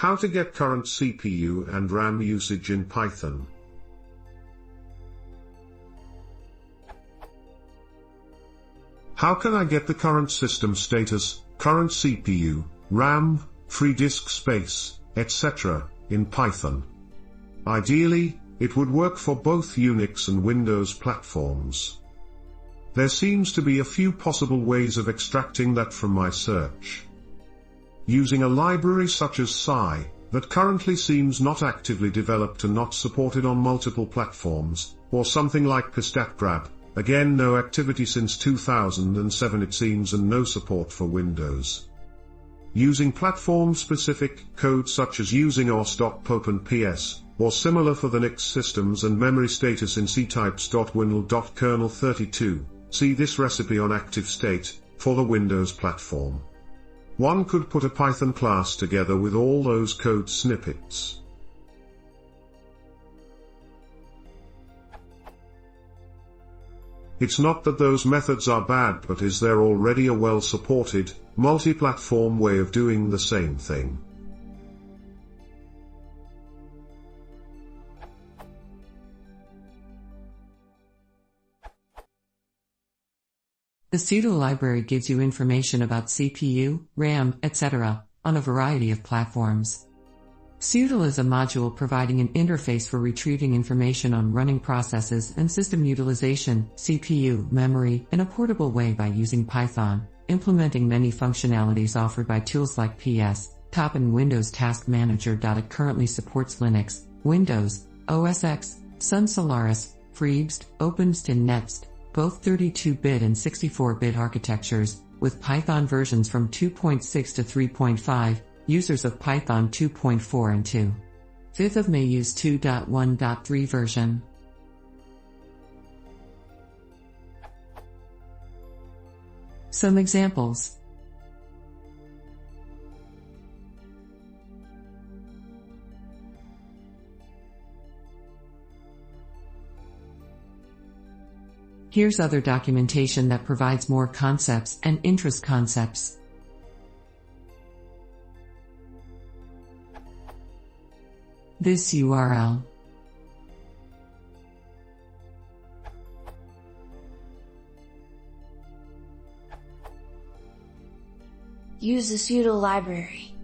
How to get current CPU and RAM usage in Python. How can I get the current system status, current CPU, RAM, free disk space, etc., in Python? Ideally, it would work for both Unix and Windows platforms. There seems to be a few possible ways of extracting that from my search. Using a library such as Psi, that currently seems not actively developed and not supported on multiple platforms, or something like pistatgrab, again no activity since 2007 it seems and no support for Windows. Using platform-specific code such as using os.pop and ps, or similar for the Unix systems and memory status in ctypes.winl.kernel32, see this recipe on ActiveState, for the Windows platform. One could put a Python class together with all those code snippets. It's not that those methods are bad, but is there already a well-supported, multi-platform way of doing the same thing? The pseudo library gives you information about CPU, RAM, etc., on a variety of platforms. Pseudo is a module providing an interface for retrieving information on running processes and system utilization, CPU, memory, in a portable way by using Python, implementing many functionalities offered by tools like PS, Top and Windows Task Manager. It currently supports Linux, Windows, OS X, Sun Solaris, FreeBSD, OpenBSD and NetBSD, both 32-bit and 64-bit architectures, with Python versions from 2.6 to 3.5, users of Python 2.4 and 2. 5th of May use 2.1.3 version. Some examples. Here's other documentation that provides more concepts and interest concepts. This URL. Use the pseudo library.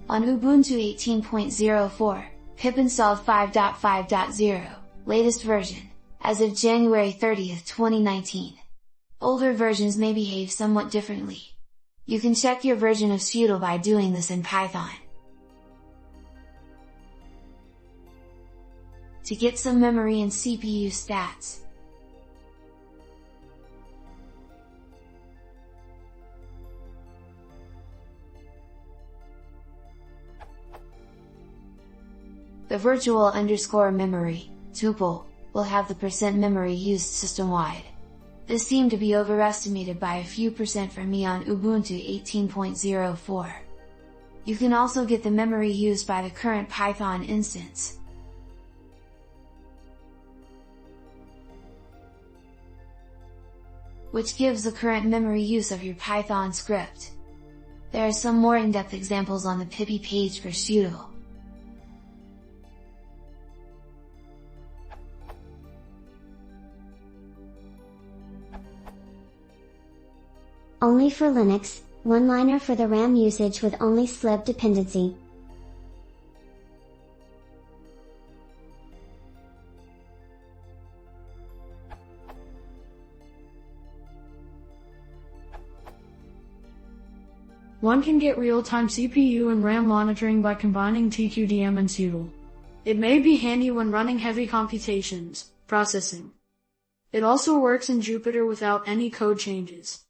On Ubuntu 18.04, pip installed 5.5.0, latest version, as of January 30, 2019. Older versions may behave somewhat differently. You can check your version of pseudo by doing this in Python. To get some memory and CPU stats. The virtual underscore memory, tuple, will have the percent memory used system-wide. This seemed to be overestimated by a few percent for me on Ubuntu 18.04. You can also get the memory used by the current Python instance. Which gives the current memory use of your Python script. There are some more in-depth examples on the Pippy page for pseudo. Only for Linux, one-liner for the RAM usage with only slib dependency. One can get real-time CPU and RAM monitoring by combining TQDM and pseudo. It may be handy when running heavy computations, processing. It also works in Jupyter without any code changes.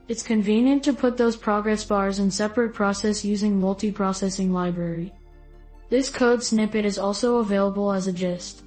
It's convenient to put those progress bars in separate process using multiprocessing library. This code snippet is also available as a gist.